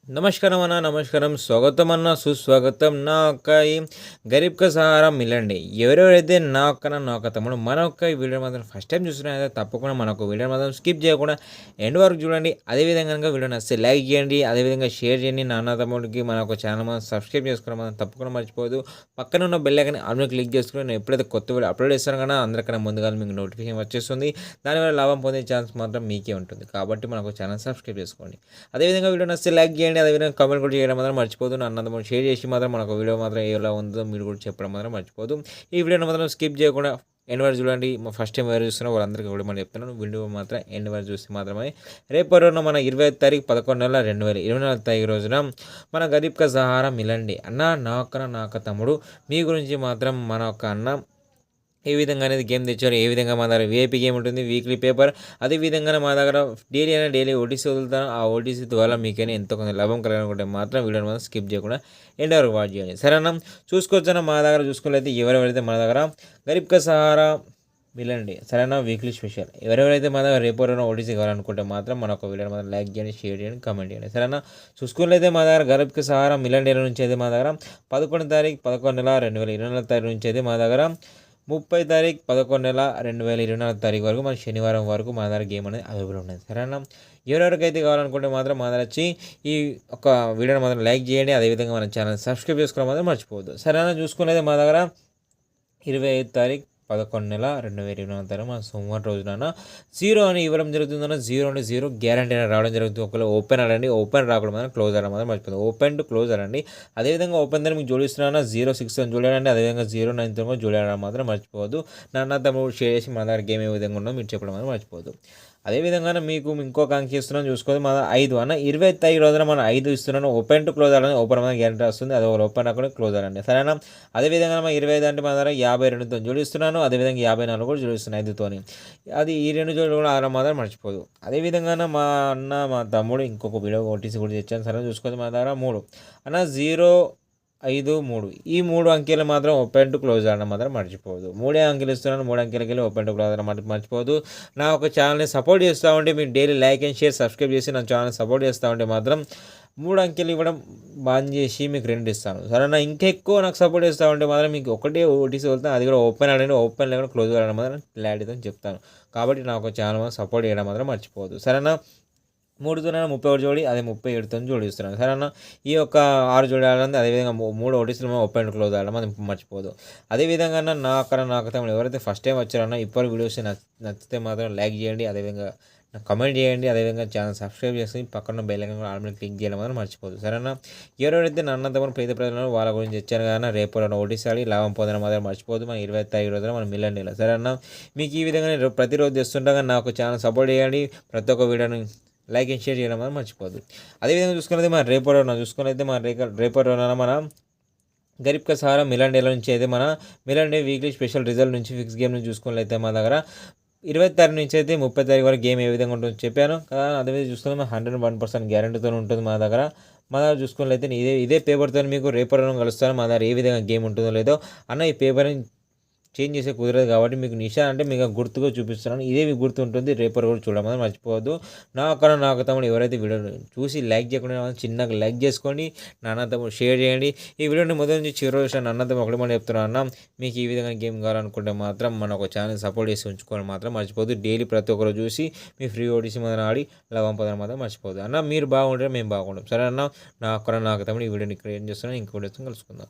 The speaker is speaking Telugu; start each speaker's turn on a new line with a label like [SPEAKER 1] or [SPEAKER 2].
[SPEAKER 1] నమస్కారం అన్న నమస్కారం స్వాగతం అన్న సుస్వాగతం నా ఒక్క ఈ గరీబ్ కా సహారా మిలండి ఎవరెవరైతే నా ఒక్కన నా ఒక్క తమ్ముడు మన ఒక్క ఈ వీడియో మాత్రం ఫస్ట్ టైం చూస్తున్నారైతే తప్పకుండా మన ఒక వీడియో మాత్రం స్కిప్ చేయకుండా ఎండ్ వరకు చూడండి. అదేవిధంగా కనుక వీడియో నచ్చితే లైక్ చేయండి, అదేవిధంగా షేర్ చేయండి. నా అన్న తమ్ముడికి మన ఒక ఛానల్ మాత్రం సబ్స్క్రైబ్ చేసుకోవడం మాత్రం తప్పకుండా మర్చిపోదు. పక్కన ఉన్న బెల్ ఐకాన్ ఆల్ మీద క్లిక్ చేసుకుని నేను ఎప్పుడైతే కొత్త వీడియో అప్లోడ్ చేస్తాను కదా అందరికన్నా ముందుగా మీకు నోటిఫికేషన్ వచ్చేస్తుంది. దానివల్ల లాభం పొందే ఛాన్స్ మాత్రం మీకే ఉంటుంది కాబట్టి మనకు ఛానల్ సబ్స్క్రైబ్ చేసుకోండి. అదేవిధంగా వీడియో నచ్చితే లైక్ చేయండి, అదేవిధంగా కామెంట్ కూడా చేయడం మాత్రం మర్చిపోదు. అన్నంత షేర్ చేసి మాత్రం మనకు వీడియో మాత్రం ఎలా ఉందో మీరు కూడా చెప్పడం మాత్రం మర్చిపోదు. ఈ వీడియోని మాత్రం స్కిప్ చేయకుండా ఎండ్ వరకు చూడండి. ఫస్ట్ టైం ఎవరు చూస్తున్నా వాళ్ళందరికీ కూడా మనం చెప్తున్నాను, వీడియో మాత్రం ఎండ్ వరకు చూస్తే మాత్రమే రేపు రోజున మన 25 తారీఖు 11/11/2024 రోజున మన గరీబ్ కా సహారా మిలండి అన్న నా ఒక్క తమ్ముడు మీ గురించి మాత్రం మన ఒక అన్న ఏ విధంగా అనేది గేమ్ తెచ్చారు, ఏ విధంగా మా దగ్గర విఐపీ గేమ్ ఉంటుంది, వీక్లీ పేపర్, అదేవిధంగా మా దగ్గర డైలీ ఓటీసీ వదులుతాను. ఆ ఓటీసీ ద్వారా మీకైనా ఎంతో కొంత లాభం కలగాలనుకుంటే మాత్రం వీడియోని మాత్రం స్కిప్ చేయకుండా ఎండ్ వరకు వాచ్ చేయండి సరేనా. చూసుకోవచ్చా మా దగ్గర చూసుకున్నట్లయితే ఎవరెవరైతే మన దగ్గర గరీబ్ కా సహారా మిలండి సరేనా వీక్లీ స్పెషల్ ఎవరెవరైతే మా దగ్గర రేపు రోజున ఓటీసీ కావాలనుకుంటే మాత్రం మన ఒక వీడియో మాత్రం లైక్ చేయండి, షేర్ చేయండి, కామెంట్ చేయండి సరేనా. చూసుకున్నట్లయితే మా దగ్గర గరీబ్ కా సహారా మిలండి నుంచి అయితే మా దగ్గర 11 తారీఖు 11/11/2024 నుంచి అయితే మా దగ్గర 30 తారీఖు 11/11/2024 వరకు మన శనివారం వరకు మా దగ్గర గేమ్ అనేది అవైలబుల్ ఉన్నది సరేనా. ఎవరెవరికైతే కావాలనుకుంటే మాత్రం మా దగ్గర వచ్చి ఈ ఒక వీడియోని మాత్రం లైక్ చేయండి, అదేవిధంగా మన ఛానల్ సబ్స్క్రైబ్ చేసుకోవడం మాత్రం మర్చిపోవద్దు సరేనా. చూసుకునేది మా దగ్గర 25 తారీఖు 11/11/2024 మన సోమవారం రోజున 0 అని ఇవ్వడం జరుగుతుందన్న 0 అని 0 గ్యారంటీ అని రావడం జరుగుతుంది. ఒకవేళ ఓపెన్ ఆడండి, ఓపెన్ రాకూడదు మాత్రం క్లోజ్ ఆడడం మాత్రం మర్చిపోతుంది. ఓపెన్ టు క్లోజ్ ఆడండి. అదేవిధంగా ఓపెన్ దగ్గర మీకు జోడిస్తున్నా 06 అని చూడండి, అదేవిధంగా 09 కూడా జోడడం మాత్రం మర్చిపోవద్దు. నాన్న తమ్ముడు షేర్ చేసి మా దగ్గర గేమ్ ఏ విధంగా ఉందో మీరు చెప్పడం మాత్రం మర్చిపోవద్దు. అదేవిధంగా మీకు ఇంకొక అంకి ఇస్తున్నాను చూసుకోవాలి మన 5 అన్న 25 రోజున మనం 5 ఇస్తున్నాను. ఓపెన్ టు క్లోజ్ ఆడాలని ఓపెన్ మన గ్యారంటీ వస్తుంది, అది ఓపెన్ అక్కడ క్లోజ్ ఆడండి సరేనా. అదేవిధంగా మన 25 అంటే మన దగ్గర 52తో జోడిస్తున్నాను, అదేవిధంగా 54 కూడా జోడిస్తున్నాను 5తోని. అది ఈ 2 జోడులు కూడా ఆడడం మాత్రం మర్చిపోదు. అదేవిధంగా మా అన్న మా తమ్ముడు ఇంకొక వీడియో ఓటీసీ కూడా తెచ్చాను సరే చూసుకోవాలి మన దగ్గర 3 అన్న 053 ఈ 3 అంకెలు మాత్రం ఓపెన్ టు క్లోజ్ ఆడడం మాత్రం మర్చిపోదు. 3 అంకెలు ఇస్తున్నాను, 3 అంకెలకి వెళ్ళి ఓపెన్ టు క్లోజ్ ఆడడం మర్చిపోదు. నా ఒక ఛానల్ని సపోర్ట్ చేస్తూ ఉంటే మీరు daily like and share subscribe చేసి నా ఛానల్ సపోర్ట్ చేస్తూ ఉంటే మాత్రం 3 అంకెలు ఇవ్వడం బంద్ చేసి మీకు 2 ఇస్తాను సరేనా. ఇంకా ఎక్కువ నాకు సపోర్ట్ చేస్తూ ఉంటే మాత్రం మీకు ఒకటే ఓటీసీ వెళ్తాను, అది కూడా ఓపెన్ ఆడండి, ఓపెన్ లేకుండా క్లోజ్ ఆడడం మాత్రం క్లారిటీతో చెప్తాను. కాబట్టి నా ఒక ఛానల్ సపోర్ట్ చేయడం మాత్రం మర్చిపోదు సరేనా. 3తో 31 జోడి, అదే 37తో జోడిస్తున్నాను సరేనా. ఈ యొక్క 6 జోడి ఆడాలి, అదేవిధంగా 3 ఓటీసీలు ఓపెన్ క్లోజ్ ఆడడం అది మర్చిపోదు. అదేవిధంగా నాకు తమ్ముడు ఎవరైతే ఫస్ట్ టైం వచ్చారన్నా ఇప్పుడు వీడియోస్ నచ్చితే మాత్రం లైక్ చేయండి, అదేవిధంగా కమెంట్ చేయండి, అదేవిధంగా ఛానల్ సబ్స్క్రైబ్ చేసి పక్కన బెల్ ఐకాన్ కూడా ఆల్ మీద క్లిక్ చేయడం మాత్రం మర్చిపోదు సరేనా. ఎవరెవరైతే నన్ను తమ్ముడు పేద ప్రజలను వాళ్ళ గురించి వచ్చారు కదా రేపు ఓటీసీ ఆడి లాభం పొందడం మాత్రం మర్చిపోదు. మన 25 తారీఖు రోజున మనం మిలండి సరేనా. మీకు ఈ విధంగా నేను ప్రతిరోజు తెస్తుండగా నాకు ఛానల్ సపోర్ట్ చేయండి, ప్రతి ఒక్క వీడియోని లైక్ అండ్ షేర్ చేయడం అనేది మర్చిపోదు. అదేవిధంగా చూసుకున్నది మన రేపు చూసుకున్నైతే మన రేపు మన గరీబ్ కా సహారా మిలండి నుంచి అయితే మన మిలండి వీక్లీ స్పెషల్ రిజల్ట్ నుంచి ఫిక్స్ గేమ్ నుంచి చూసుకున్నట్లయితే మా దగ్గర 20 తారీఖు నుంచి అయితే 30 తారీఖు వరకు గేమ్ ఏ విధంగా ఉంటుందో చెప్పాను కదా. అదేవిధంగా చూసుకుంటే 101% గ్యారంటీతో ఉంటుంది మా దగ్గర చూసుకున్నట్లయితే ఇదే పేపర్తో మీకు రేపు కలుస్తాను. మా దగ్గర ఏ విధంగా గేమ్ ఉంటుందో లేదో అన్న ఈ పేపర్ని చేంజ్ చేసే కుదరదు కాబట్టి మీకు నిషా అంటే మీకు గుర్తుగా చూపిస్తున్నాను, ఇదే మీకు గుర్తు ఉంటుంది. రేపు కూడా చూడమని మర్చిపోవద్దు. నాకు తమ్ముడు ఎవరైతే వీడియో చూసి లైక్ చేయకుండా చిన్నగా లైక్ చేసుకోండి, నాన్న తమ్ముడు షేర్ చేయండి. ఈ వీడియోని మొదటి నుంచి చివరి రోజు నాన్న తమ్ముడు ఒకటి మనం చెప్తున్నాను అన్న, మీకు ఈ విధంగా గేమ్ కావాలనుకుంటే మాత్రం మన ఒక ఛానల్ సపోర్ట్ చేసి ఉంచుకోవాలి మాత్రం మర్చిపోద్దు. డైలీ ప్రతి ఒక్కరు చూసి మీ ఫ్రీ ఓటీసీ మన ఆడి లాభం పొందడం మాత్రం మర్చిపోద్దు అన్న. మీరు బాగుంటే మేము బాగుంటాం సరే అన్న. నాకు తమ్ముడు ఈ వీడియోని క్రియేట్ చేస్తున్నాను, ఇంకో వీడియోతో కలుసుకుందాం.